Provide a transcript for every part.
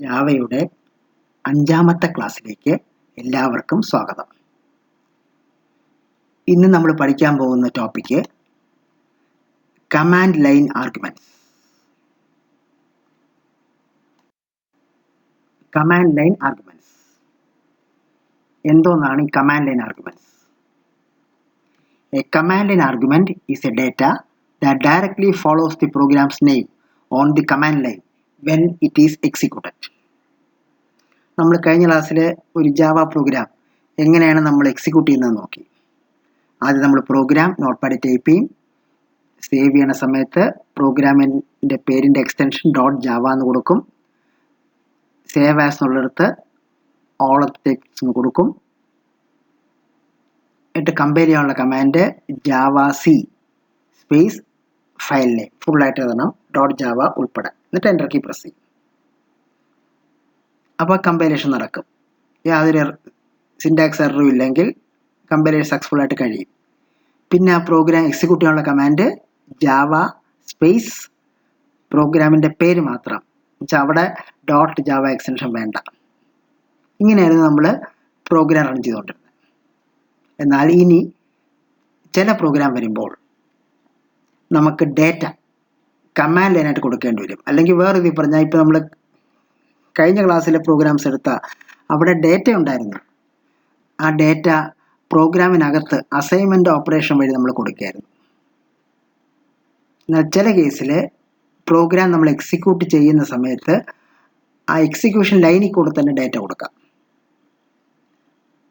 ജാവയുടെ 5ാമത്തെ ക്ലാസ്സിലേക്ക് എല്ലാവർക്കും സ്വാഗതം. ഇന്ന് നമ്മൾ പഠിക്കാൻ പോകുന്ന topic command line arguments. Command line arguments എന്തോന്നാണ് ഈ command line arguments? A command line argument is a data that directly follows the program's name on the command line when it is executed. നമ്മൾ കഴിഞ്ഞ ക്ലാസ്സിൽ ഒരു Java program എങ്ങനെയാണ് നമ്മൾ execute ചെയ്യുന്നത് നോക്കി. ആദ്യം നമ്മൾ പ്രോഗ്രാം നോട്ട്പാഡിൽ ടൈപ്പ് ചെയ്യും. സേവ് ചെയ്യണ സമയത്ത് പ്രോഗ്രാമിൻ്റെ പേരിൻ്റെ എക്സ്റ്റൻഷൻ .java എന്ന് കൊടുക്കും. സേവ് ആസ് എന്നുള്ളിടത്ത് ഓൾ ഓഫ് ടെക്സ്റ്റ് എന്ന് കൊടുക്കും. എന്നിട്ട് കമ്പയർ ചെയ്യാനുള്ള കമാൻഡ് javac സ്പേസ് ഫയലിനെ ഫുള്ളായിട്ട് എഴുതണം .java ഉൾപ്പെടെ. എന്നിട്ട് എൻ്റർ കീ പ്രസ് ചെയ്യും. അപ്പോൾ കമ്പൈലേഷൻ നടക്കും. യാതൊരു സിൻടാക്സ് എററും ഇല്ലെങ്കിൽ കമ്പൈലേഷൻ സക്സസ്ഫുൾ ആയിട്ട് കഴിയും. പിന്നെ ആ പ്രോഗ്രാം എക്സിക്യൂട്ട് ചെയ്യാനുള്ള കമാൻഡ് ജാവ സ്പേസ് പ്രോഗ്രാമിൻ്റെ പേര് മാത്രം, എന്നുവെച്ചാൽ അവിടെ .java എക്സ്റ്റൻഷൻ വേണ്ട. ഇങ്ങനെയായിരുന്നു നമ്മൾ പ്രോഗ്രാം റൺ ചെയ്തുകൊണ്ടിരുന്നത്. എന്നാൽ ഇനി ചില പ്രോഗ്രാം വരുമ്പോൾ നമുക്ക് ഡേറ്റ കമാൻഡ് ലൈനായിട്ട് കൊടുക്കേണ്ടി വരും. അല്ലെങ്കിൽ വേറെ ഇതിൽ പറഞ്ഞാൽ ഇപ്പോൾ നമ്മൾ കഴിഞ്ഞ ക്ലാസ്സിലെ പ്രോഗ്രാംസ് എടുത്താൽ അവിടെ ഡേറ്റ ഉണ്ടായിരുന്നു. ആ ഡേറ്റ പ്രോഗ്രാമിനകത്ത് അസൈൻമെൻ്റ് ഓപ്പറേഷൻ വഴി നമ്മൾ കൊടുക്കുകയായിരുന്നു. എന്നാൽ ചില കേസിൽ പ്രോഗ്രാം നമ്മൾ എക്സിക്യൂട്ട് ചെയ്യുന്ന സമയത്ത് ആ എക്സിക്യൂഷൻ ലൈനിൽ കൂടെ തന്നെ ഡേറ്റ കൊടുക്കാം.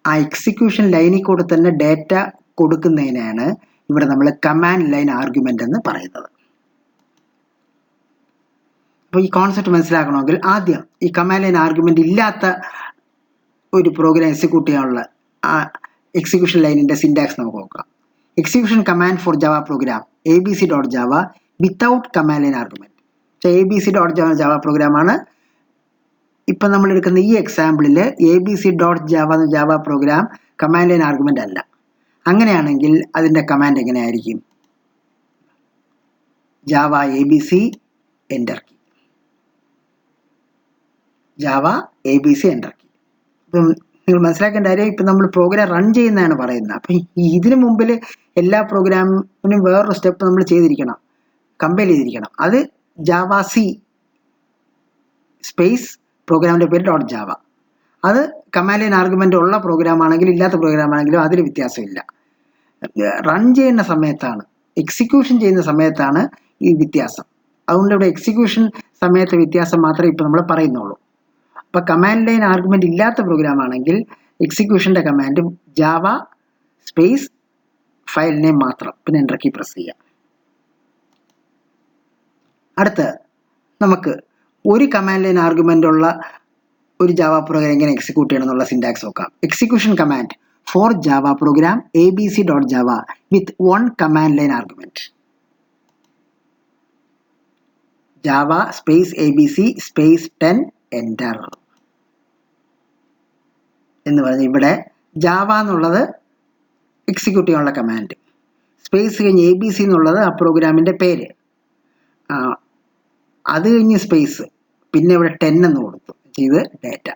ആ എക്സിക്യൂഷൻ ലൈനിൽ കൂടെ തന്നെ ഡേറ്റ കൊടുക്കുന്നതിനാണ് ഇവിടെ നമ്മൾ കമാൻഡ് ലൈൻ ആർഗ്യുമെൻ്റ് എന്ന് പറയുന്നത്. അപ്പോൾ ഈ കോൺസെപ്റ്റ് മനസ്സിലാക്കണമെങ്കിൽ ആദ്യം ഈ കമാൻഡ് ലൈൻ ആർഗ്യുമെൻ്റ് ഇല്ലാത്ത ഒരു പ്രോഗ്രാം എക്സിക്യൂട്ട് ചെയ്യാനുള്ള ആ എക്സിക്യൂഷൻ ലൈനിൻ്റെ സിൻടാക്സ് നമുക്ക് നോക്കാം. Execution command for Java program abc.java without command line argument. പക്ഷേ abc.java പ്രോഗ്രാമാണ്. ഇപ്പം നമ്മൾ എടുക്കുന്ന ഈ എക്സാമ്പിളിൽ abc.java എന്ന Java program command line argument അല്ല. അങ്ങനെയാണെങ്കിൽ അതിൻ്റെ കമാൻഡ് എങ്ങനെയായിരിക്കും? Java abc enter key, Java abc enter key. ഇപ്പം നിങ്ങൾ മനസ്സിലാക്കേണ്ട കാര്യം, ഇപ്പം നമ്മൾ പ്രോഗ്രാം റൺ ചെയ്യുന്നതാണ് പറയുന്നത്. അപ്പം ഇതിനു മുമ്പിൽ എല്ലാ പ്രോഗ്രാമിനും വേറൊരു സ്റ്റെപ്പ് നമ്മൾ ചെയ്തിരിക്കണം, കമ്പൈൽ ചെയ്തിരിക്കണം. അത് javac സ്പേസ് പ്രോഗ്രാമിൻ്റെ പേര് .java. അത് കമാൻഡ് ലൈൻ ആർഗ്യുമെൻ്റ് ഉള്ള പ്രോഗ്രാം ആണെങ്കിലും ഇല്ലാത്ത പ്രോഗ്രാം ആണെങ്കിലും അതിൽ വ്യത്യാസമില്ല. റൺ ചെയ്യുന്ന സമയത്താണ്, എക്സിക്യൂഷൻ ചെയ്യുന്ന സമയത്താണ് ഈ വ്യത്യാസം. അതുകൊണ്ട് ഇവിടെ എക്സിക്യൂഷൻ സമയത്തെ വ്യത്യാസം മാത്രമേ ഇപ്പോൾ നമ്മൾ പറയുന്നുള്ളൂ. അപ്പോൾ കമാൻഡ് ലൈൻ ആർഗ്യുമെൻ്റ് ഇല്ലാത്ത പ്രോഗ്രാം ആണെങ്കിൽ എക്സിക്യൂഷൻ്റെ കമാൻഡ് ജാവ സ്പേസ് ഫയലിനെ മാത്രം, പിന്നെ എൻ്റർ കീ പ്രസ് ചെയ്യുക. അടുത്ത് നമുക്ക് ഒരു കമാൻഡ് ലൈൻ ആർഗ്യുമെൻ്റ് ഉള്ള ഒരു ജാവ പ്രോഗ്രാം എങ്ങനെ എക്സിക്യൂട്ട് ചെയ്യണം എന്നുള്ള സിൻടാക്സ് നോക്കാം. Execution command for Java program abc.java with 1 command line argument. Java space abc space 10 enter എന്ന് പറഞ്ഞ് ഇവിടെ ജാവ എന്നുള്ളത് എക്സിക്യൂട്ട് ചെയ്യാനുള്ള കമാൻഡ്, സ്പേസ് കഴിഞ്ഞ് abc എന്നുള്ളത് ആ പ്രോഗ്രാമിൻ്റെ പേര്, അത് കഴിഞ്ഞ് സ്പേസ്, പിന്നെ ഇവിടെ 10 എന്ന് കൊടുത്തു ചെയ്ത് ഡേറ്റ.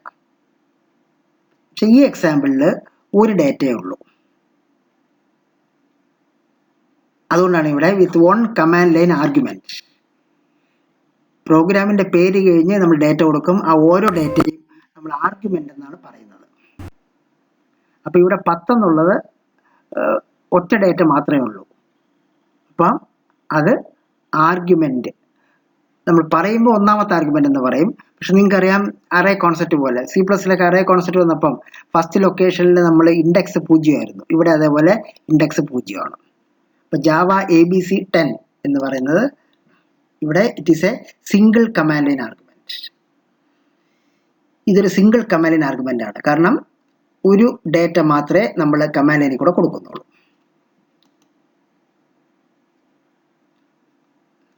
പക്ഷെ ഈ എക്സാമ്പിളിൽ ഒരു ഡേറ്റയേ ഉള്ളൂ. അതുകൊണ്ടാണ് ഇവിടെ വിത്ത് 1 കമാൻഡ് ലൈൻ ആർഗ്യുമെൻറ്റ്. പ്രോഗ്രാമിൻ്റെ പേര് കഴിഞ്ഞ് നമ്മൾ ഡേറ്റ കൊടുക്കും. ആ ഓരോ ഡേറ്റയും നമ്മൾ ആർഗ്യുമെൻ്റ് എന്നാണ് പറയുന്നത്. അപ്പോൾ ഇവിടെ 10 എന്നുള്ളത് ഒറ്റ ഡേറ്റ മാത്രമേ ഉള്ളൂ. അപ്പം അത് ആർഗ്യുമെൻ്റ് നമ്മൾ പറയുമ്പോൾ ഒന്നാമത്തെ ആർഗ്യുമെൻ്റ് എന്ന് പറയും. പക്ഷെ നിങ്ങൾക്കറിയാം അറേ കോൺസെപ്റ്റ് പോലെ C++ലൊക്കെ അറേ കോൺസെപ്റ്റ് വന്നപ്പം ഫസ്റ്റ് ലൊക്കേഷനിൽ നമ്മൾ ഇൻഡെക്സ് 0 ആയിരുന്നു. ഇവിടെ അതേപോലെ ഇൻഡെക്സ് 0 ആണ്. അപ്പോൾ ജാവ abc 10 എന്ന് പറയുന്നത് ഇവിടെ it is A single command line argument. ഇതൊരു സിംഗിൾ കമാൻഡ് ലൈൻ ആർഗ്യുമെൻ്റ് ആണ്. കാരണം ഒരു ഡേറ്റ മാത്രമേ നമ്മൾ കമാൻഡ് ലൈനിൽ കൂടെ കൊടുക്കുന്നുള്ളൂ.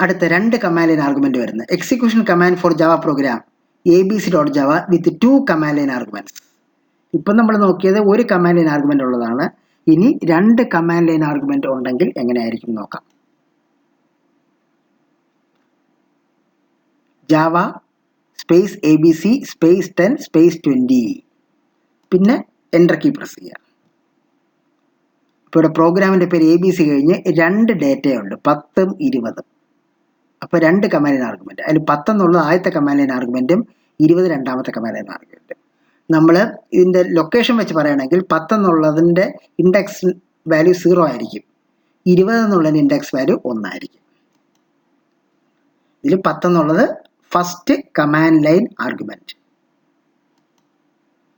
അടുത്ത 2 കമാൻഡ് ലൈൻ ആർഗ്യുമെന്റ് വരുന്നത് execution command for Java program abc.java with 2 command line arguments. ഇപ്പം നമ്മൾ നോക്കിയത് ഒരു കമാൻഡ് ലൈൻ ആർഗ്യുമെന്റ് ഉള്ളതാണ്. ഇനി 2 കമാൻഡ് ലൈൻ ആർഗ്യുമെന്റ് ഉണ്ടെങ്കിൽ എങ്ങനെയായിരിക്കും നോക്കാം. Java space ABC space 10 space 20. പിന്നെ എൻ്റർ കീ പ്രസ് ചെയ്യുക. ഇപ്പോൾ ഇവിടെ പ്രോഗ്രാമിൻ്റെ പേര് ABC കഴിഞ്ഞ് 2 ഡേറ്റയുണ്ട്, 10ഉം 20ഉം. അപ്പോൾ 2 കമാൻഡ് ലൈൻ ആർഗ്യുമെൻറ്റ്. അതിൽ 10 എന്നുള്ളത് ആദ്യത്തെ കമാൻഡ് ലൈൻ ആർഗ്യുമെൻറ്റും 20 രണ്ടാമത്തെ കമാൻഡ് ലൈൻ ആർഗ്യുമെൻറ്റും. നമ്മൾ ഇതിൻ്റെ ലൊക്കേഷൻ വെച്ച് പറയുകയാണെങ്കിൽ 10 എന്നുള്ളതിൻ്റെ ഇൻഡെക്സ് വാല്യൂ 0 ആയിരിക്കും, 20 എന്നുള്ളതിൻ്റെ ഇൻഡെക്സ് വാല്യൂ 1 ആയിരിക്കും. ഇതിൽ 10 എന്നുള്ളത് ഫസ്റ്റ് കമാൻഡ് ലൈൻ ആർഗ്യുമെൻറ്റ്,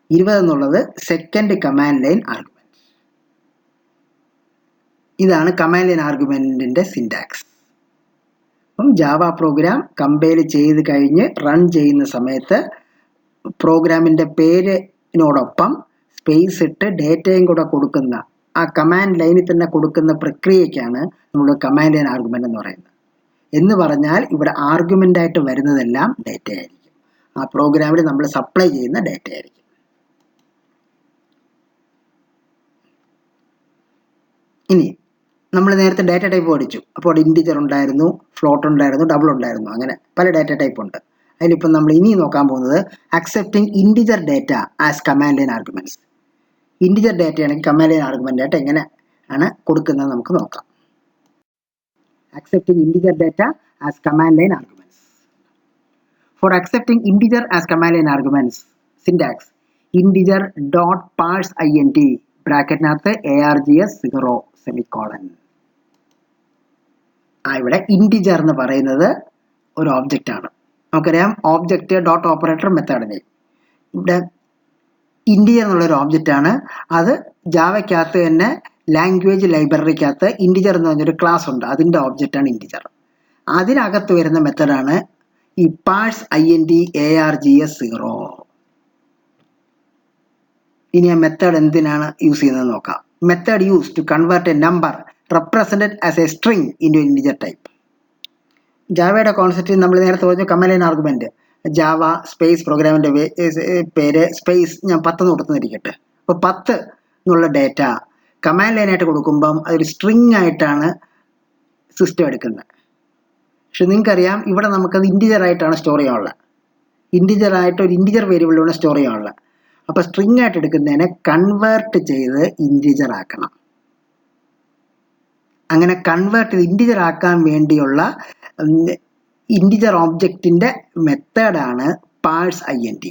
20 എന്നുള്ളത് സെക്കൻഡ് കമാൻഡ് ലൈൻ ആർഗ്യുമെൻറ്റ്. ഇതാണ് കമാൻഡ് ലൈൻ ആർഗ്യുമെൻറ്റിൻ്റെ സിൻടാക്സ്. അപ്പം ജാവ പ്രോഗ്രാം കമ്പൈൽ ചെയ്ത് കഴിഞ്ഞ് റൺ ചെയ്യുന്ന സമയത്ത് പ്രോഗ്രാമിൻ്റെ പേരിനോടൊപ്പം സ്പേസ് ഇട്ട് ഡേറ്റയും കൂടെ കൊടുക്കുന്ന ആ കമാൻഡ് ലൈനിൽ തന്നെ കൊടുക്കുന്ന പ്രക്രിയയ്ക്കാണ് നമ്മൾ കമാൻഡ് ലൈൻ ആർഗ്യുമെൻ്റ് എന്ന് പറയുന്നത്. എന്ന് പറഞ്ഞാൽ ഇവിടെ ആർഗ്യുമെൻ്റ് ആയിട്ട് വരുന്നതെല്ലാം ഡേറ്റ ആയിരിക്കും, ആ പ്രോഗ്രാമിൽ നമ്മൾ സപ്ലൈ ചെയ്യുന്ന ഡേറ്റ ആയിരിക്കും. ഇനി നമ്മൾ നേരത്തെ ഡാറ്റ ടൈപ്പ് പഠിച്ചു. അപ്പോൾ ഇൻറ്റിജർ ഉണ്ടായിരുന്നു, ഫ്ലോട്ട് ഉണ്ടായിരുന്നു, ഡബിൾ ഉണ്ടായിരുന്നു, അങ്ങനെ പല ഡാറ്റ ടൈപ്പ് ഉണ്ട്. അതിലിപ്പം നമ്മൾ ഇനി നോക്കാൻ പോകുന്നത് accepting integer data as command line arguments. Integer data ആണെങ്കിൽ കമാൻഡ് ലൈൻ ആർഗ്യുമെൻ്റ് ആയിട്ട് എങ്ങനെ ആണ് കൊടുക്കുന്നത് നമുക്ക് നോക്കാം. Accepting integer data as command line arguments. For accepting integer as command line arguments, syntax integer dot parse int ബ്രാക്കറ്റിനകത്ത് args 0 semicolon. ഇവിടെ integer എന്ന് പറയുന്നത് ഒരു ഓബ്ജക്റ്റ് ആണ്. നമുക്കറിയാം ഓബ്ജക്റ്റ് ഡോട്ട് ഓപ്പറേറ്റർ മെത്തേഡിനെ. ഇവിടെ ഇൻറ്റിജർ എന്നുള്ളൊരു ഓബ്ജക്റ്റ് ആണ്. അത് ജാവയ്ക്കകത്ത് തന്നെ ലാംഗ്വേജ് ലൈബ്രറിക്കകത്ത് ഇൻറ്റിജർ എന്ന് പറഞ്ഞൊരു ക്ലാസ് ഉണ്ട്, അതിൻ്റെ ഓബ്ജക്റ്റാണ് ഇൻറ്റിജർ. അതിനകത്ത് വരുന്ന മെത്തഡാണ് ഈ പാഴ്സ് int args 0. ഇനി ആ മെത്തേഡ് എന്തിനാണ് യൂസ് ചെയ്യുന്നത് നോക്കാം. Method use to convert a number represented as a string into integer type. ജാവയുടെ കോൺസെപ്റ്റ് നമ്മൾ നേരത്തെ പറഞ്ഞു command line argument. Java space പ്രോഗ്രാമിൻ്റെ പേര് സ്പേസ് ഞാൻ 10 കൊടുത്തുന്നിരിക്കട്ടെ. അപ്പോൾ 10 എന്നുള്ള ഡേറ്റ കമാൻഡ് ലൈനായിട്ട് കൊടുക്കുമ്പം അതൊരു സ്ട്രിങ് ആയിട്ടാണ് സിസ്റ്റം എടുക്കുന്നത്. പക്ഷെ നിങ്ങൾക്കറിയാം ഇവിടെ നമുക്കത് ഇൻറ്റിജർ ആയിട്ടാണ് സ്റ്റോർ ചെയ്യാനുള്ളത്. ഇൻറ്റിജർ ആയിട്ട് ഒരു ഇൻറ്റിജർ വേരിയബിളിലാണ് സ്റ്റോർ ചെയ്യാനുള്ളത്. അപ്പോൾ സ്ട്രിങ് ആയിട്ട് എടുക്കുന്നതിനെ കൺവേർട്ട് ചെയ്ത് ഇൻറ്റിജർ ആക്കണം. അങ്ങനെ കൺവേർട്ട് ചെയ്ത് ഇൻറ്റിജർ ആക്കാൻ വേണ്ടിയുള്ള ഇൻറ്റിജർ ഓബ്ജക്റ്റിൻ്റെ മെത്തേഡാണ് പാഴ്സ് int.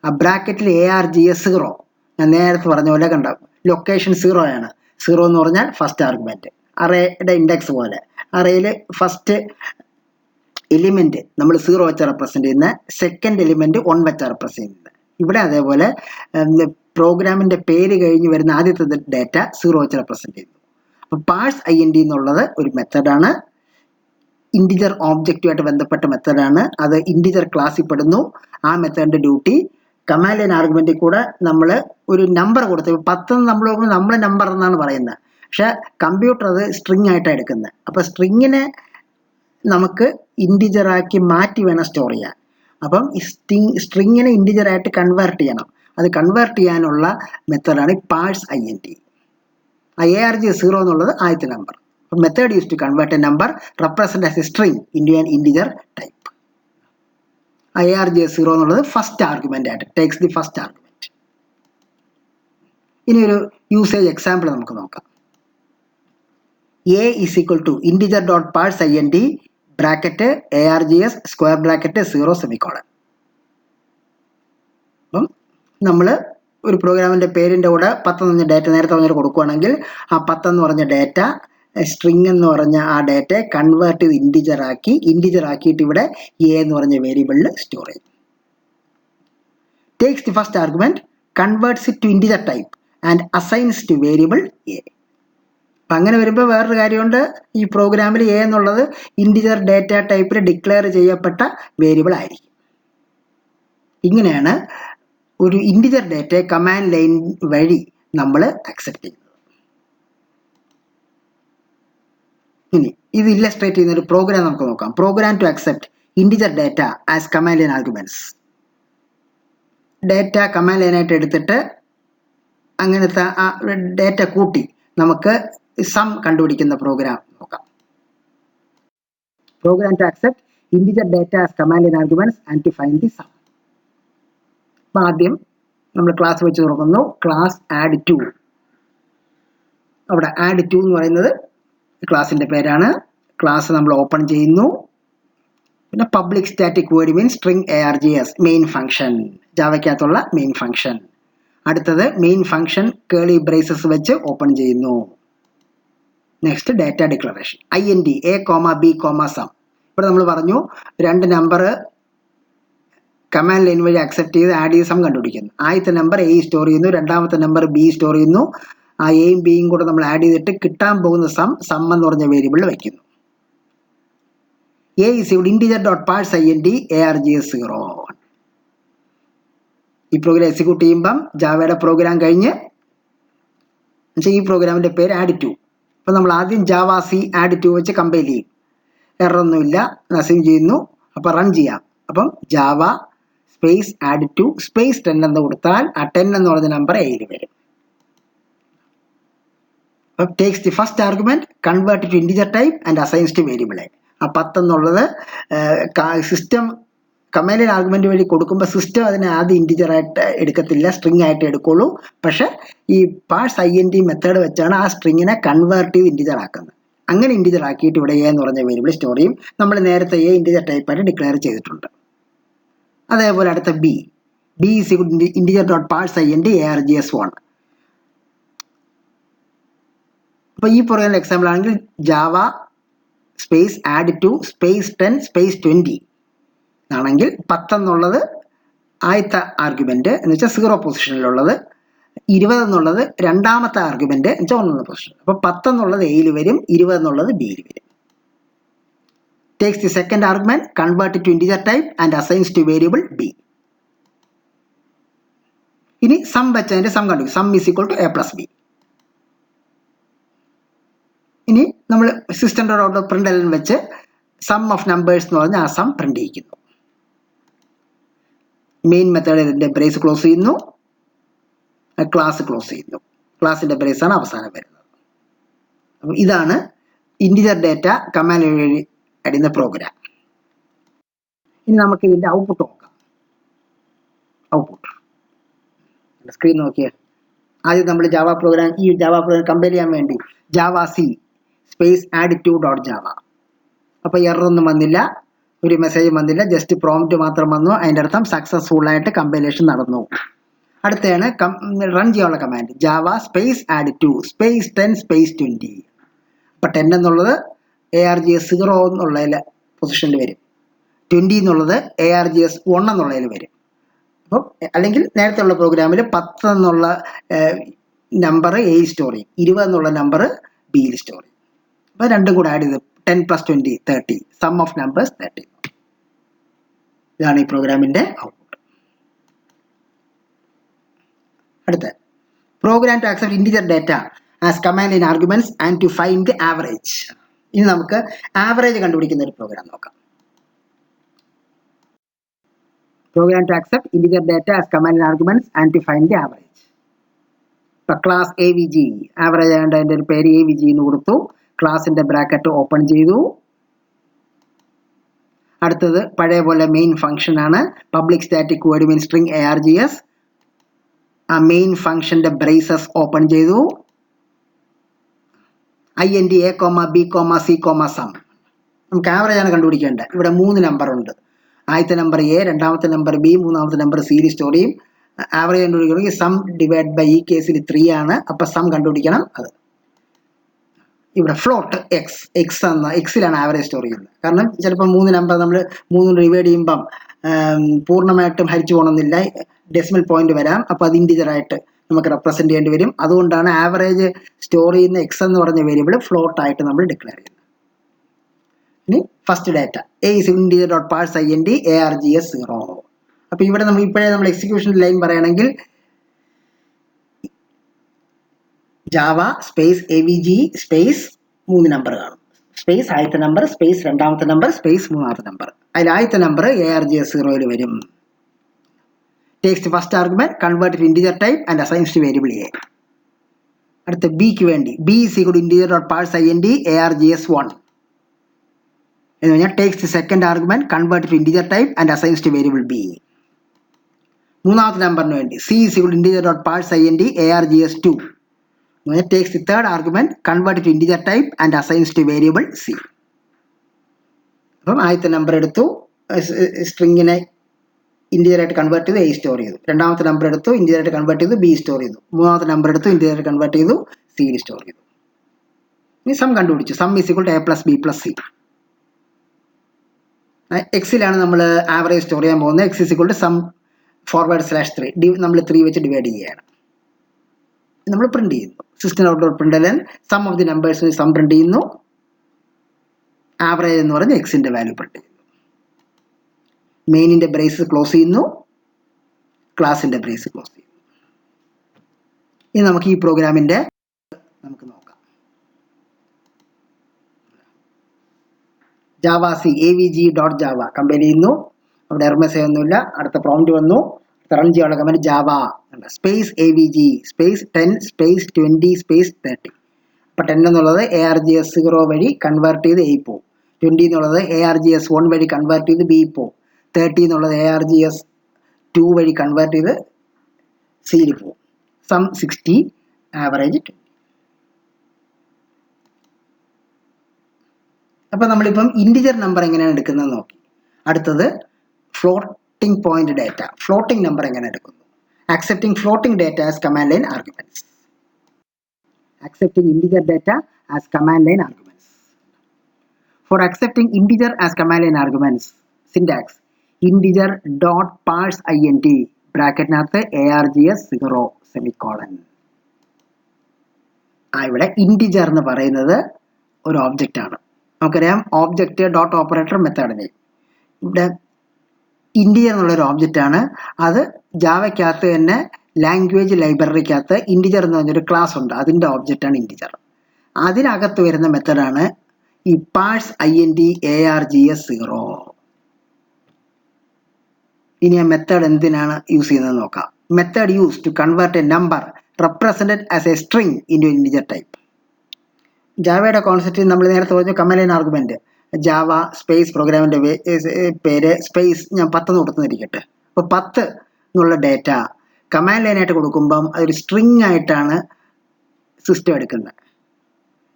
ആ ബ്രാക്കറ്റിൽ args 0 ഞാൻ നേരത്തെ പറഞ്ഞ പോലെ കണ്ട ലൊക്കേഷൻ 0 ആണ്. 0 എന്ന് പറഞ്ഞാൽ ഫസ്റ്റ് ആർഗ്യുമെൻറ്റ്, അറേയുടെ ഇൻഡെക്സ് പോലെ. അറേയിൽ ഫസ്റ്റ് എലിമെൻറ്റ് നമ്മൾ 0 വെച്ച് റെപ്രസെൻറ്റ് ചെയ്യുന്ന, സെക്കൻഡ് എലിമെൻറ്റ് 1 വെച്ച് റെപ്രസെൻറ്റ് ചെയ്യുന്നത്. ഇവിടെ അതേപോലെ പ്രോഗ്രാമിൻ്റെ പേര് കഴിഞ്ഞ് വരുന്ന ആദ്യത്തെ ഡേറ്റ 0 വെച്ച് റെപ്രസെൻറ്റ് ചെയ്യുന്നു. അപ്പോൾ പാഴ്സ് int എന്നുള്ളത് ഒരു മെത്തഡാണ്, ഇൻറ്റിജർ ഓബ്ജക്റ്റുമായിട്ട് ബന്ധപ്പെട്ട മെത്തഡാണ്. അത് ഇൻറ്റിജർ ക്ലാസ്സിൽ പെടുന്നു. ആ മെത്തഡിൻ്റെ ഡ്യൂട്ടി കമാൻഡ് ലൈൻ ആർഗ്യുമെൻറ്റിൽ കൂടെ നമ്മൾ ഒരു നമ്പർ കൊടുത്ത് 10 നമ്മൾ നമ്പർ എന്നാണ് പറയുന്നത്, പക്ഷെ കമ്പ്യൂട്ടർ അത് സ്ട്രിങ് ആയിട്ടാണ് എടുക്കുന്നത്. അപ്പോൾ സ്ട്രിങ്ങിനെ നമുക്ക് ഇൻറ്റിജറാക്കി മാറ്റി വേണം സ്റ്റോർ ചെയ്യാൻ. അപ്പം സ്ട്രിങ്ങിനെ ഇൻറ്റിജറായിട്ട് കൺവേർട്ട് ചെയ്യണം. അത് കൺവേർട്ട് ചെയ്യാനുള്ള മെത്തഡാണ് പാഴ്സ് int. args 0 എന്നുള്ളത് ആദ്യത്തെ number. Method use to convert a number represent as a string into an integer type. args 0 എന്നുള്ളത് ഫസ്റ്റ് ആർഗ്യുമെൻ്റ് ആയിട്ട് ടേക്സ് ദി ഫസ്റ്റ് ആർഗ്യുമെൻറ്റ്. ഇനി ഒരു യൂസേജ് എക്സാമ്പിൾ നമുക്ക് നോക്കാം. a is equal to integer dot parse int bracket args square bracket 0 semicolon. അപ്പം നമ്മൾ ഒരു പ്രോഗ്രാമിൻ്റെ പേരിൻ്റെ കൂടെ 10 എന്ന് പറഞ്ഞ ഡേറ്റ നേരത്തെ പറഞ്ഞാൽ കൊടുക്കുകയാണെങ്കിൽ ആ 10 എന്ന് പറഞ്ഞ ഡേറ്റ സ്ട്രിങ് എന്ന് പറഞ്ഞ ആ ഡേറ്റയെ കൺവേർട്ട് ചെയ്ത് ഇൻറ്റിജർ ആക്കിയിട്ട് ഇവിടെ എ എന്ന് പറഞ്ഞ വേരിയബിളിൽ സ്റ്റോർ ചെയ്യും. Takes the first argument, converts it to integer type and assigns to variable A. അപ്പം അങ്ങനെ വരുമ്പോൾ വേറൊരു കാര്യമുണ്ട്, ഈ പ്രോഗ്രാമിൽ എ എന്നുള്ളത് ഇൻറ്റിജർ ഡേറ്റ ടൈപ്പിൽ ഡിക്ലെയർ ചെയ്യപ്പെട്ട വേരിയബിൾ ആയിരിക്കും. ഇങ്ങനെയാണ് ഒരു ഇൻറ്റിജർ ഡേറ്റയെ കമാൻഡ് ലൈൻ വഴി നമ്മൾ അക്സെപ്റ്റ് ചെയ്യുന്നത്. ഇനി ഇത് ഇല്ലസ്ട്രേറ്റ് ചെയ്യുന്ന ഒരു പ്രോഗ്രാം നമുക്ക് നോക്കാം. Program to accept integer data as command line arguments. Data command ലൈനായിട്ട് എടുത്തിട്ട് അങ്ങനത്തെ ആ ഡേറ്റ കൂട്ടി നമുക്ക് സം കണ്ടുപിടിക്കുന്ന പ്രോഗ്രാം നോക്കാം. Program to accept integer data as command line arguments and to find the sum. അപ്പോൾ ആദ്യം നമ്മൾ ക്ലാസ് വെച്ച് തുറക്കുന്നു. Class add two. അവിടെ ആഡ് ടു എന്ന് പറയുന്നത് ക്ലാസിൻ്റെ പേരാണ്. ക്ലാസ് നമ്മൾ ഓപ്പൺ ചെയ്യുന്നു. പിന്നെ public static void means string ARGS main function, ജാവയ്ക്കകത്തുള്ള മെയിൻ ഫംഗ്ഷൻ. അടുത്തത് മെയിൻ ഫംഗ്ഷൻ കേളി ബ്രേസസ് വെച്ച് ഓപ്പൺ ചെയ്യുന്നു. Next data declaration INT A, B, sum. ഇവിടെ നമ്മൾ പറഞ്ഞു 2 നമ്പർ കമാൻഡ് ലൈൻ വഴി അക്സെപ്റ്റ് ചെയ്ത് ആഡ് ചെയ്ത് സം കണ്ടുപിടിക്കുന്നു. ആദ്യത്തെ നമ്പർ A സ്റ്റോർ ചെയ്യുന്നു, രണ്ടാമത്തെ നമ്പർ B സ്റ്റോർ ചെയ്യുന്നു. ആ എയും ബിയും കൂടെ നമ്മൾ ആഡ് ചെയ്തിട്ട് കിട്ടാൻ പോകുന്ന സം എന്ന് പറഞ്ഞ വേരിയബിളിൽ വയ്ക്കുന്നു. A is integer dot parse INT ARGS 0. ഈ പ്രോഗ്രാം എക്സിക്യൂട്ട് ചെയ്യുമ്പം ജാവയുടെ പ്രോഗ്രാം കഴിഞ്ഞ് ഈ പ്രോഗ്രാമിൻ്റെ പേര് ആഡ് ടു. അപ്പോൾ നമ്മൾ ആദ്യം ജാവ C ആഡ് ടു വെച്ച് കമ്പൈൽ ചെയ്യും. എററൊന്നുമില്ല, നസിങ് ചെയ്യുന്നു. അപ്പോൾ റൺ ചെയ്യാം. അപ്പം Java space add two space 10 എന്ന് കൊടുത്താൽ ആ 10 എന്ന് പറഞ്ഞ നമ്പർ Aയിൽ വരും. അപ്പം takes the first argument, convert to integer type and assigns to variable A. ആ 10 എന്നുള്ളത് സിസ്റ്റം കമാൻഡ് ആർഗ്യുമെന്റ് വഴി കൊടുക്കുമ്പോൾ സിസ്റ്റം അതിനെ ആദ്യം ഇൻറ്റിജർ ആയിട്ട് എടുക്കത്തില്ല, സ്ട്രിങ് ആയിട്ട് എടുക്കുള്ളൂ. പക്ഷെ ഈ പാഴ്സ് INT മെത്തേഡ് വെച്ചാണ് ആ സ്ട്രിങ്ങിനെ കൺവേർട്ട് ചെയ്ത് ഇൻറ്റിജർ ആക്കുന്നത്. അങ്ങനെ ഇൻറ്റിജർ ആക്കിയിട്ട് ഇവിടെ A എന്ന് പറഞ്ഞ വേരിയബിൾ സ്റ്റോർ ചെയ്യും. നമ്മൾ നേരത്തെ A ഇൻറ്റിജർ ടൈപ്പായിട്ട് ഡിക്ലെയർ ചെയ്തിട്ടുണ്ട്. അതേപോലെ അടുത്ത B is integer dot parse INT ARGS 1. അപ്പോൾ ഈ പറയുന്ന എക്സാമ്പിൾ ആണെങ്കിൽ Java space add two space 10 space 20 ആണെങ്കിൽ 10 എന്നുള്ളത് ആദ്യത്തെ ആർഗ്യുമെന്റ് എന്ന് വെച്ചാൽ 0 പൊസിഷനിലുള്ളത്, 20 എന്നുള്ളത് രണ്ടാമത്തെ ആർഗ്യുമെന്റ് എന്ന് വെച്ചാൽ 1 പൊസിഷൻ. അപ്പോൾ 10 എന്നുള്ളത് Aയിൽ വരും, 20 എന്നുള്ളത് Bയിൽ വരും. Takes the second argument, convert to integer type and assigns to variable B. ഇനി സം വെച്ചതിന്റെ സം കണ്ടു. Sum is equal to A + B. ഇനി നമ്മൾ സിസ്റ്റം ഡോട്ട് ഔട്ട് പ്രിന്റ് വെച്ച് സം ഓഫ് നമ്പേഴ്സ് എന്ന് പറഞ്ഞാൽ ആ സം പ്രിന്റ് ചെയ്യിക്കുന്നു. മെയിൻ മെത്തേഡ് ഇതിന്റെ ബ്രേസ് ക്ലോസ് ചെയ്യുന്നു, ക്ലാസ് ക്ലോസ് ചെയ്യുന്നു. ക്ലാസിന്റെ ബ്രേസ് ആണ് അവസാനം വരുന്നത്. അപ്പോൾ ഇതാണ് ഇൻറ്റിജർ ഡാറ്റ കമാൻഡ് വഴി അടിയുന്ന പ്രോഗ്രാം. ഇനി നമുക്ക് ഇതിന്റെ ഔട്ട്പുട്ട് നോക്കാം. ഔട്ട്പുട്ട് സ്ക്രീൻ നോക്കിയാൽ ആദ്യം നമ്മൾ ജാവ പ്രോഗ്രാം കമ്പയർ ചെയ്യാൻ വേണ്ടി Java C space add two dot Java. അപ്പോൾ എററൊന്നും വന്നില്ല, ഒരു മെസ്സേജ് വന്നില്ല, ജസ്റ്റ് പ്രോംപ്റ്റ് മാത്രം വന്നു. അതിൻ്റെ അർത്ഥം സക്സസ്ഫുൾ ആയിട്ട് കമ്പൈലേഷൻ നടന്നു. അടുത്തതാണ് റൺ ചെയ്യാനുള്ള command Java space add two space 10 space 20. അപ്പോൾ 10 എന്നുള്ളത് ARGS 0 എന്നുള്ളതിൽ പൊസിഷനിൽ വരും, 20 എന്നുള്ളത് ARGS 1 എന്നുള്ളതിൽ വരും. അപ്പം അല്ലെങ്കിൽ നേരത്തെ ഉള്ള പ്രോഗ്രാമിൽ 10 എന്നുള്ള നമ്പർ A സ്റ്റോർ ചെയ്യും, 20 എന്നുള്ള നമ്പർ Bയിൽ സ്റ്റോർ ചെയ്യും. അപ്പോൾ രണ്ടും കൂടെ ആഡ് ചെയ്ത് 10 + 20 30, സം ഓഫ് നമ്പേഴ്സ് 30. ഇതാണ് ഈ പ്രോഗ്രാമിന്റെ ഔട്ട്പുട്ട്. അടുത്ത program to accept integer data as command in arguments and to find the average. ഇനി നമുക്ക് ആവറേജ് കണ്ടുപിടിക്കുന്ന ഒരു പ്രോഗ്രാം നോക്കാം. Program to accept integer data as command in arguments and to find the average. ഇപ്പൊ class AVG average ആയതുകൊണ്ട് അതിന്റെ ഒരു പേര് AVG എന്ന് കൊടുത്തു. ക്ലാസിന്റെ ബ്രാക്കറ്റ് ഓപ്പൺ ചെയ്തു. അടുത്തത് പഴയ പോലെ മെയിൻ ഫംഗ്ഷൻ ആണ്. പബ്ലിക് സ്റ്റാറ്റിക് വേർഡ് മീൻ സ്ട്രിംഗ് ARGS. ആ മെയിൻ ഫംഗ്ഷന്റെ ബ്രേസസ് ഓപ്പൺ ചെയ്തു. INT A, B, C, sum. നമുക്ക് ആവറേജ് ആണ് കണ്ടുപിടിക്കേണ്ടത്. ഇവിടെ 3 നമ്പർ ഉണ്ട്. ആദ്യത്തെ നമ്പർ A, രണ്ടാമത്തെ നമ്പർ B, മൂന്നാമത്തെ നമ്പർ C സ്റ്റോർ ചെയ്യും. ആവറേജ് കണ്ടുപിടിക്കണമെങ്കിൽ സം ഡിവൈഡ് ബൈ ഈ കേസിൽ 3 ആണ്. അപ്പം സം കണ്ടുപിടിക്കണം. അത് ഇവിടെ ഫ്ലോട്ട് എക്സിലാണ് ആവറേജ് സ്റ്റോർ ചെയ്യുന്നത്. കാരണം ചിലപ്പോൾ 3 നമ്പർ നമ്മൾ 3 ഡിവൈഡ് ചെയ്യുമ്പം പൂർണ്ണമായിട്ടും ഹരിച്ചു പോകണമെന്നില്ല, ഡെസിമൽ പോയിന്റ് വരാം. അപ്പോൾ അത് ഇൻറ്റിജർ ആയിട്ട് നമുക്ക് റെപ്രസെന്റ് ചെയ്യേണ്ടി വരും. അതുകൊണ്ടാണ് ആവറേജ് സ്റ്റോർ ചെയ്യുന്ന X എന്ന് പറഞ്ഞ വേരിയബിൾ ഫ്ലോട്ട് ആയിട്ട് നമ്മൾ ഡിക്ലെയർ ചെയ്യുന്നത്. ഇനി first data A is integer dot parse INT ARGS 0. അപ്പോൾ ഇവിടെ നമ്മൾ എക്സിക്യൂഷൻ ലൈൻ പറയുകയാണെങ്കിൽ Java space AVG space 3 number കാണും, സ്പേസ് ആദ്യത്തെ നമ്പർ സ്പേസ് രണ്ടാമത്തെ നമ്പർ സ്പേസ് മൂന്നാമത്തെ നമ്പർ. അതിൽ ആദ്യത്തെ നമ്പർ ARGS 0 വരും. Takes first argument, convert to integer type and assigns to variable A. അടുത്ത Bക്ക് വേണ്ടി B is equal to integer dot parse INT ARGS 1. എന്ന് പറഞ്ഞാൽ takes the second argument convert to integer type and assigns to variable B. മൂന്നാമത്തെ നമ്പറിന് വേണ്ടി C is equal to integer dot parse INT ARGS2 takes the third argument, convert it to integer type and assigns to variable C. അപ്പം ആദ്യത്തെ number എടുത്തു, സ്ട്രിങ്ങിനെ integer ആയിട്ട് convert ചെയ്ത് A store ചെയ്തു. രണ്ടാമത്തെ നമ്പർ എടുത്തു, ഇന്റിജർ ആയിട്ട് കൺവേർട്ട് ചെയ്ത് B സ്റ്റോർ ചെയ്തു. മൂന്നാമത്തെ നമ്പർ എടുത്തു, ഇന്റിജർ ആയിട്ട് കൺവേർട്ട് ചെയ്തു C സ്റ്റോർ ചെയ്തു. ഇനി സം കണ്ടുപിടിച്ചു. Sum is equal to A plus B plus C. എക്സിലാണ് നമ്മൾ ആവറേജ് സ്റ്റോർ ചെയ്യാൻ പോകുന്നത്. X is equal to sum /3 നമ്മൾ 3 വെച്ച് ഡിവൈഡ് ചെയ്യുകയാണ്. നമ്മൾ പ്രിന്റ് ചെയ്യുന്നു. System out println sum of the numbers sum print ചെയ്യുന്നു. ആവറേജ് എന്ന് പറഞ്ഞ് എക്സിന്റെ വാല്യൂ പ്രിന്റ് ചെയ്യുന്നു. മെയിനിന്റെ ബ്രേസ് ക്ലോസ് ചെയ്യുന്നു, ക്ലാസിന്റെ ബ്രേസ് ക്ലോസ് ചെയ്യുന്നു. ഇനി നമുക്ക് ഈ പ്രോഗ്രാമിന്റെ നമുക്ക് നോക്കാം. ജാവ സി avg.java കമ്പയർ ചെയ്യുന്നു. അവിടെ എർമസേ ഒന്നുമില്ല. അടുത്ത പ്രോംപ്റ്റ് വന്നു. റൺ ചെയ്യാനുള്ള command Java space avg space 10 space 20 space 30. അപ്പോൾ 10 എന്നുള്ളത് ARGS0 വഴി കൺവേർട്ട് ചെയ്ത് A പോകും. 20 എന്നുള്ളത് ARGS1 വഴി കൺവേർട്ട് ചെയ്ത് B പോകും. 30 എന്നുള്ളത് ARGS2 വഴി കൺവേർട്ട് ചെയ്ത് C പോകും. Sum 60, average 20. അപ്പോൾ നമ്മളിപ്പം ഇൻറ്റിജർ നമ്പർ എങ്ങനെയാണ് എടുക്കുന്നത് നോക്കി. അടുത്തത് floating point data. Floating number എങ്ങനെ എടുക്കുന്നു? Accepting floating data as command line arguments. Accepting integer data as command line arguments. For accepting integer as command line arguments, syntax integer dot parse int bracket nathe ARGS0 semicolon. ഇവിടെ integer എന്ന് പറയുന്നത് ഒരു object ആണ്. നമുക്കറിയാം object dot operator മെത്തേഡിനെ. ഇവിടെ integer എന്നുള്ളൊരു object ആണ്. അത് ജാവയ്ക്കകത്ത് തന്നെ ലാംഗ്വേജ് ലൈബ്രറിക്കകത്ത് ഇന്റിജർ എന്ന് പറഞ്ഞൊരു ക്ലാസ് ഉണ്ട്. അതിൻ്റെ ഒബ്ജക്റ്റ് ആണ് ഇന്റിജർ. അതിനകത്ത് വരുന്ന മെത്തഡാണ് ഈ പാഴ്സ് INT ARGS0. ഇനി ആ മെത്തേഡ് എന്തിനാണ് യൂസ് ചെയ്യുന്നത് നോക്കാം. Method use to convert a number represented as a string into integer type. ജാവയുടെ കോൺസെപ്റ്റ് നമ്മൾ നേരത്തെ പറഞ്ഞു. Command line argument Java space പ്രോഗ്രാമിന്റെ പേര് സ്പേസ് ഞാൻ 10 കൊടുത്തുന്നിരിക്കട്ടെ. അപ്പോൾ 10 എന്നുള്ള ഡേറ്റ കമാൻഡ് ലൈനായിട്ട് കൊടുക്കുമ്പം അതൊരു സ്ട്രിങ് ആയിട്ടാണ് സിസ്റ്റം എടുക്കുന്നത്.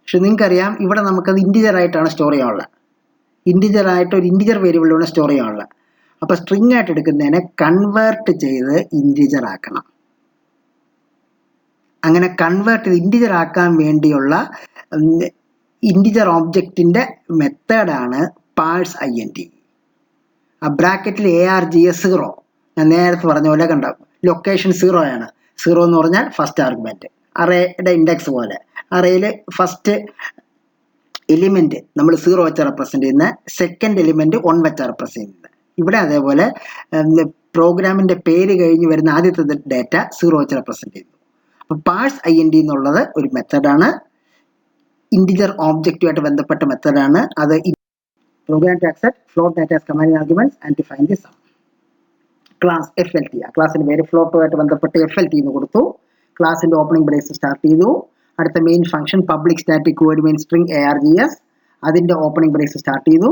പക്ഷെ നിങ്ങൾക്കറിയാം ഇവിടെ നമുക്കത് ഇൻറ്റിജർ ആയിട്ടാണ് സ്റ്റോർ ചെയ്യാനുള്ളത്. ഇൻറ്റിജർ ആയിട്ട് ഒരു ഇൻറ്റിജർ വേരിയബിളിലാണ് സ്റ്റോർ ചെയ്യാനുള്ളത്. അപ്പോൾ സ്ട്രിങ് ആയിട്ട് എടുക്കുന്നതിനെ കൺവേർട്ട് ചെയ്ത് ഇൻറ്റിജർ ആക്കണം. അങ്ങനെ കൺവേർട്ട് ചെയ്ത് ഇൻറ്റിജർ ആക്കാൻ വേണ്ടിയുള്ള ഇന്റിജർ ഓബ്ജക്റ്റിന്റെ മെത്തേഡാണ് പാഴ്സ് INT. ആ ബ്രാക്കറ്റിൽ ARGS0 ഞാൻ നേരത്തെ പറഞ്ഞ പോലെ കണ്ട ലൊക്കേഷൻ 0 ആണ്. 0 എന്ന് പറഞ്ഞാൽ ഫസ്റ്റ് ആർഗ്യുമെന്റ്. അറേയുടെ ഇൻഡെക്സ് പോലെ അറേയിൽ ഫസ്റ്റ് എലിമെന്റ് നമ്മൾ 0 വെച്ച് റെപ്രസെന്റ് ചെയ്യുന്ന, സെക്കൻഡ് എലിമെന്റ് 1 വെച്ച് റെപ്രസെന്റ് ചെയ്യുന്നത്. ഇവിടെ അതേപോലെ പ്രോഗ്രാമിന്റെ പേര് കഴിഞ്ഞ് വരുന്ന ആദ്യത്തെ ഡേറ്റ 0 വെച്ച് റെപ്രസെന്റ് ചെയ്യുന്നു. അപ്പോൾ പാഴ്സ് INT എന്നുള്ളത് ഒരു മെത്തേഡാണ്. ഇന്റിജർ ഓബ്ജക്റ്റുമായിട്ട് ബന്ധപ്പെട്ട മെത്തേഡാണ്. അത് program to accept float data as command arguments and to find the sum. Class FLT. ആ ക്ലാസിന്റെ പേര് ഫ്ലോട്ടുമായിട്ട് ബന്ധപ്പെട്ട് FLT എന്ന് കൊടുത്തു. ക്ലാസിന്റെ ഓപ്പണിംഗ് ബ്രേസ് സ്റ്റാർട്ട് ചെയ്തു. അടുത്ത main function public static word main string ARGS, അതിന്റെ ഓപ്പണിംഗ് ബ്രേസ് സ്റ്റാർട്ട് ചെയ്തു.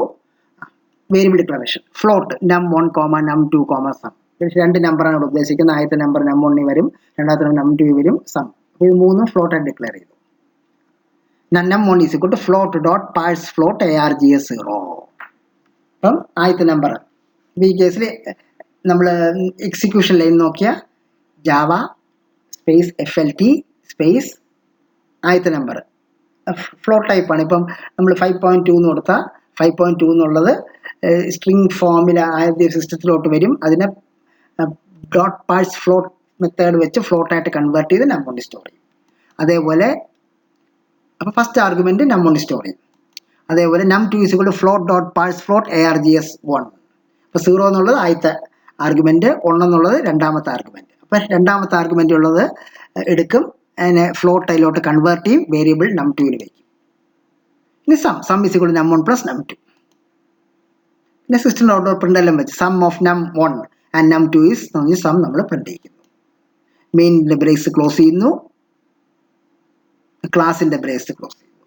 Variable declaration float num1, num2, sum. രണ്ട് നമ്പറാണ് ഇവിടെ ഉദ്ദേശിക്കുന്നത്. ആദ്യത്തെ നമ്പർ num1 വരും, രണ്ടാമത്തെ നമ്പർ num2 വരും, സം. ഇത് മൂന്നും ഫ്ലോട്ടായിട്ട് ഡിക്ലെയർ ചെയ്തു. num1 is equal to float dot parse float ARGS0. അപ്പം ആദ്യത്തെ നമ്പർ ഈ കേസിൽ നമ്മൾ എക്സിക്യൂഷൻ ലൈൻ നോക്കിയാൽ ജാവ സ്പേസ് FLT സ്പേസ് ആദ്യത്തെ നമ്പർ ഫ്ലോട്ട് ടൈപ്പാണ്. ഇപ്പം നമ്മൾ 5.2 എന്ന് കൊടുത്താൽ 5.2 എന്നുള്ളത് സ്ട്രിംഗ് ഫോമിൽ ആദ്യ സിസ്റ്റത്തിലോട്ട് വരും. അതിനെ ഡോട്ട് പാഴ്സ് ഫ്ലോട്ട് മെത്തേഡ് വെച്ച് ഫ്ലോട്ടായിട്ട് കൺവേർട്ട് ചെയ്ത് num1 സ്റ്റോർ ചെയ്യും. അതേപോലെ അപ്പോൾ ഫസ്റ്റ് ആർഗ്യുമെന്റ് num1 സ്റ്റോർ ചെയ്യും. അതേപോലെ num2 is equal to float dot parse float ARGS1. അപ്പോൾ 0 എന്നുള്ളത് ആദ്യത്തെ ആർഗ്യുമെന്റ്, 1 എന്നുള്ളത് രണ്ടാമത്തെ ആർഗ്യുമെന്റ്. അപ്പം രണ്ടാമത്തെ ആർഗ്യുമെന്റ് ഉള്ളത് എടുക്കും, അതിനെ ഫ്ലോട്ട് അതിലോട്ട് കൺവേർട്ട് ചെയ്യും, വേരിയബിൾ num2 വയ്ക്കും. ഇനി sum is equal to num1 plus num2. പിന്നെ സിസ്റ്റം ഔട്ട് പ്രിന്റ് വെച്ച് sum of num1 and num2 is sum നമ്മൾ പ്രിന്റ് ചെയ്യുന്നു. മെയിനിന്റെ ബ്രേസ് ക്ലോസ് ചെയ്യുന്നു, ക്ലാസിന്റെ ബ്രേസ് ക്ലോസ് ചെയ്യുന്നു.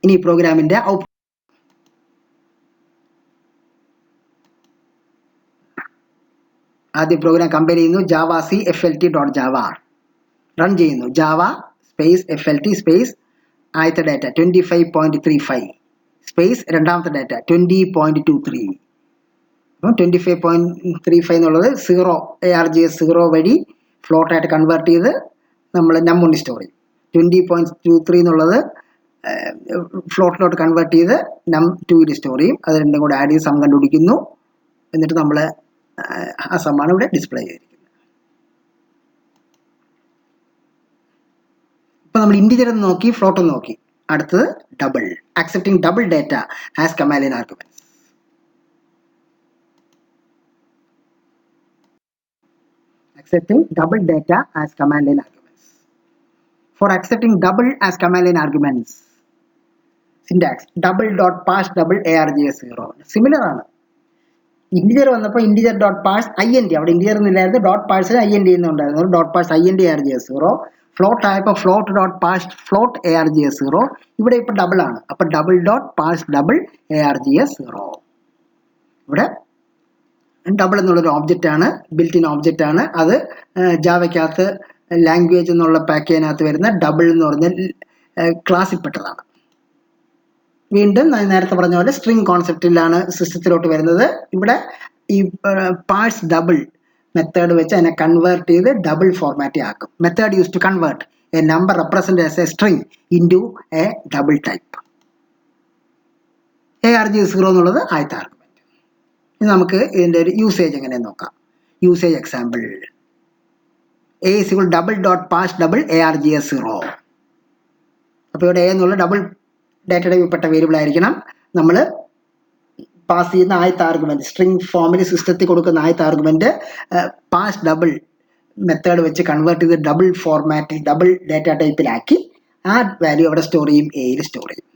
ഇനി പ്രോഗ്രാമിൻ്റെ ഔട്ട്പുട്ട് ആദ്യം പ്രോഗ്രാം കമ്പയർ ചെയ്യുന്നു. ജാവ സി FLT.java റൺ ചെയ്യുന്നു. ജാവ സ്പേസ് FLT സ്പേസ് ആദ്യത്തെ ഡാറ്റ 25.35 സ്പേസ് രണ്ടാമത്തെ ഡാറ്റ 20.23. അപ്പം 25.35 എന്നുള്ളത് 0 ARGS 0 വഴി ഫ്ലോട്ടായിട്ട് കൺവേർട്ട് ചെയ്ത് നമ്മൾ നം1 സ്റ്റോർ ചെയ്യും. 20.23 എന്നുള്ളത് ഫ്ലോട്ടിലോട്ട് കൺവേർട്ട് ചെയ്ത് നം2 സ്റ്റോർ ചെയ്യും. അത് രണ്ടും കൂടെ ആഡ് ചെയ്ത് സം കണ്ടുപിടിക്കുന്നു. എന്നിട്ട് നമ്മൾ ആ സമ്മാണ് ഇവിടെ ഡിസ്പ്ലേ ചെയ്തിരിക്കുന്നത്. ഇപ്പം നമ്മൾ ഇൻറ്റിജർ എന്ന് നോക്കി, ഫ്ലോട്ട് എന്ന് നോക്കി. അടുത്തത് double. Accepting double data as command line arguments. Accepting double data as command line arguments. For accepting double as command line arguments, syntax double dot parse double args 0. Similar ആണ്. Integer വന്നപ്പോൾ integer dot parse INT, അവിടെ integer എന്നില്ലായിരുന്നു, dot പാഴ്സിൽ INT എന്നുണ്ടായിരുന്നു. Dot parse INT ARGS 0. Float ആയപ്പോൾ float dot parse float ARGS 0. ഇവിടെ ഇപ്പോൾ double ആണ്. അപ്പോൾ double dot parse double ARGS 0. ഇവിടെ ഡബിൾ എന്നുള്ളൊരു ഓബ്ജക്റ്റ് ആണ്, ബിൽറ്റ് ഇൻ ഓബ്ജക്റ്റ് ആണ്. അത് ജാവയ്ക്കകത്ത് ലാംഗ്വേജ് എന്നുള്ള പാക്കേജിനകത്ത് വരുന്ന ഡബിൾ എന്ന് പറഞ്ഞ ക്ലാസ്സിൽ പെട്ടതാണ്. വീണ്ടും നേരത്തെ പറഞ്ഞ പോലെ സ്ട്രിംഗ് കോൺസെപ്റ്റിലാണ് സിസ്റ്റത്തിലോട്ട് വരുന്നത്. ഇവിടെ ഈ പാഴ്സ് ഡബിൾ മെത്തേഡ് വെച്ച് അതിനെ കൺവേർട്ട് ചെയ്ത് ഡബിൾ ഫോർമാറ്റ് ആക്കും. Method use to convert a number represent as a string into a double type. ARGS 0 എന്നുള്ളത് ആദ്യത്തെ ആർഗ്യുമെന്റ്. ഇനി നമുക്ക് ഇതിൻ്റെ ഒരു യൂസേജ് എങ്ങനെയെന്ന് നോക്കാം. Usage example A is equal double dot parse double ARGS 0. അപ്പോൾ ഇവിടെ A എന്നുള്ള ഡബിൾ ഡാറ്റ ടൈപ്പിൽപ്പെട്ട വേരിയബിൾ ആയിരിക്കണം. നമ്മൾ പാസ് ചെയ്യുന്ന ആദ്യത്തെ ആർഗ്യുമെന്റ്, സ്ട്രിംഗ് ഫോമിൽ സിസ്റ്റത്തിൽ കൊടുക്കുന്ന ആദ്യത്തെ ആർഗ്യുമെന്റ് പാസ് ഡബിൾ മെത്തേഡ് വെച്ച് കൺവേർട്ട് ചെയ്ത് ഡബിൾ ഫോർമാറ്റിൽ ഡബിൾ ഡാറ്റ ടൈപ്പിലാക്കി ആ വാല്യൂ അവിടെ സ്റ്റോർ ചെയ്യും, എയിൽ സ്റ്റോർ ചെയ്യും.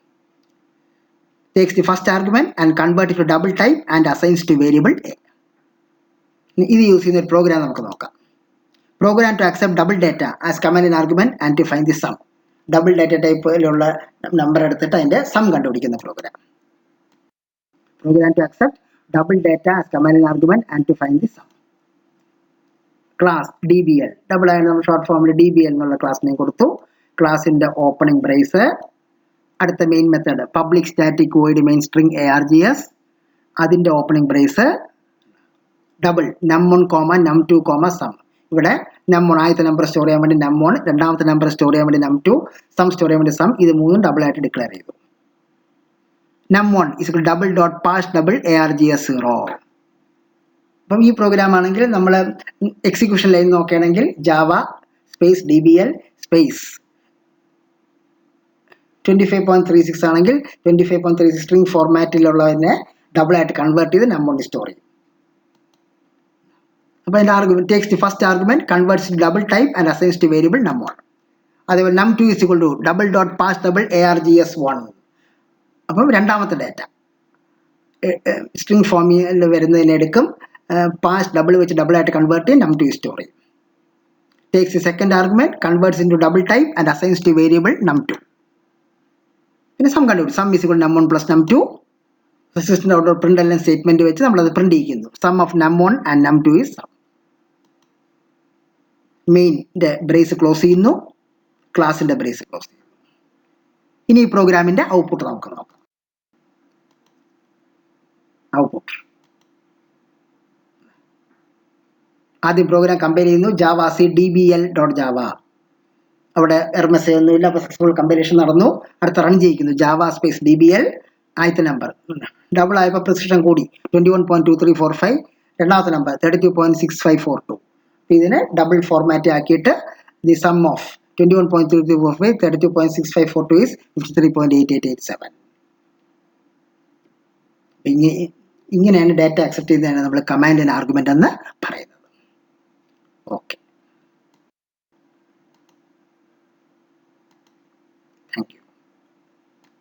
Takes the first argument and convert it to double type and assigns to variable A. ഇത് യൂസ് ചെയ്യുന്ന ഒരു പ്രോഗ്രാം നമുക്ക് നോക്കാം. Program to accept double data as command line argument and to find the sum. Double data ടൈപ്പിലുള്ള number എടുത്തിട്ട് അതിൻ്റെ സം കണ്ടുപിടിക്കുന്ന program. Program to accept double data as command line argument and to find the sum. Class DBL, double ആയിട്ട് നമ്മൾ short ഫോമിൽ DBL എന്നുള്ള class name കൊടുത്തു. ക്ലാസിൻ്റെ ഓപ്പണിംഗ് ബ്രേസ്, അടുത്ത main method public static void main string ARGS, അതിൻ്റെ opening brace double നം1 നം2 some. ഇവിടെ നം1 ആദ്യത്തെ നമ്പർ സ്റ്റോർ ചെയ്യാൻ വേണ്ടി നം1, രണ്ടാമത്തെ നമ്പർ സ്റ്റോർ ചെയ്യാൻ വേണ്ടി നം2, സം സ്റ്റോർ ചെയ്യാൻ വേണ്ടി സം. ഇത് മൂന്നും ഡബിൾ ആയിട്ട് ഡിക്ലെയർ ചെയ്തു. നം1 is double dot parse double ARGS 0. അപ്പം ഈ പ്രോഗ്രാം ആണെങ്കിൽ നമ്മൾ എക്സിക്യൂഷൻ ലൈൻ നോക്കുകയാണെങ്കിൽ ജാവ സ്പേസ് DBL സ്പേസ് 25.36 ആണെങ്കിൽ 25.36 സ്ട്രിംഗ് ഫോർമാറ്റിലുള്ളതിനെ ഡബിൾ ആയിട്ട് കൺവേർട്ട് ചെയ്ത് നം1 സ്റ്റോർ ചെയ്യും. അപ്പോൾ അതിൻ്റെ argument takes the first argument, converts to double type and assigns to variable നം1. അതേപോലെ നം2 is equal to double dot pass double ARGS 1. അപ്പം രണ്ടാമത്തെ ഡാറ്റ സ്ട്രിംഗ് ഫോമിൽ വരുന്നതിനെടുക്കും, പാസ് ഡബിൾ വെച്ച് ഡബിൾ ആയിട്ട് കൺവേർട്ട് ചെയ്യും, നം2 സ്റ്റോർ ചെയ്യും. Takes the second argument, converts into double type and assigns to variable നം2. പിന്നെ സം കണ്ടുപിടിക്കും. സം is equal to നം1 പ്ലസ് നം2. സിസ്റ്റത്തിൻ്റെ ഔട്ട് പ്രിന്റ് സ്റ്റേറ്റ്മെന്റ് വെച്ച് നമ്മളത് പ്രിന്റ് ചെയ്യിക്കുന്നു. സം ഓഫ് നം1 ആൻഡ് നം2 is സം. മെയിൻ്റെ ബ്രേസ് ക്ലോസ് ചെയ്യുന്നു, ക്ലാസിൻ്റെ ബ്രേസ് ക്ലോസ് ചെയ്യുന്നു. ഇനി ഈ പ്രോഗ്രാമിൻ്റെ ഔട്ട്പുട്ട് നമുക്ക് നോക്കാം. ഔട്ട്പുട്ട് ആദ്യം പ്രോഗ്രാം കമ്പയർ ചെയ്യുന്നു. Java C DBL.java. അവിടെ മെസ്സേജ് ഒന്നുമില്ല. അപ്പോൾ സക്സസ്ഫുൾ കമ്പൈലേഷൻ നടന്നു. അടുത്ത റൺ ചെയ്യിക്കുന്നു. ജാവ സ്പേസ് DBL ആദ്യത്തെ നമ്പർ ഡബിൾ ആയപ്പോൾ പ്രിസിഷൻ കൂടി 21.2345. രണ്ടാമത്തെ നമ്പർ 32.6542. ഇതിനെ ഡബിൾ ഫോർമാറ്റ് ആക്കിയിട്ട് ദി സം ഓഫ് 21.3345 32.6542 is 53.8887. ഇങ്ങനെയാണ് ഡാറ്റ അക്സെപ്റ്റ് ചെയ്യുന്നതാണ് നമ്മൾ കമാൻഡ് ലൈൻ ആർഗ്യുമെന്റ് എന്ന് പറയുന്നത്. ഓക്കെ.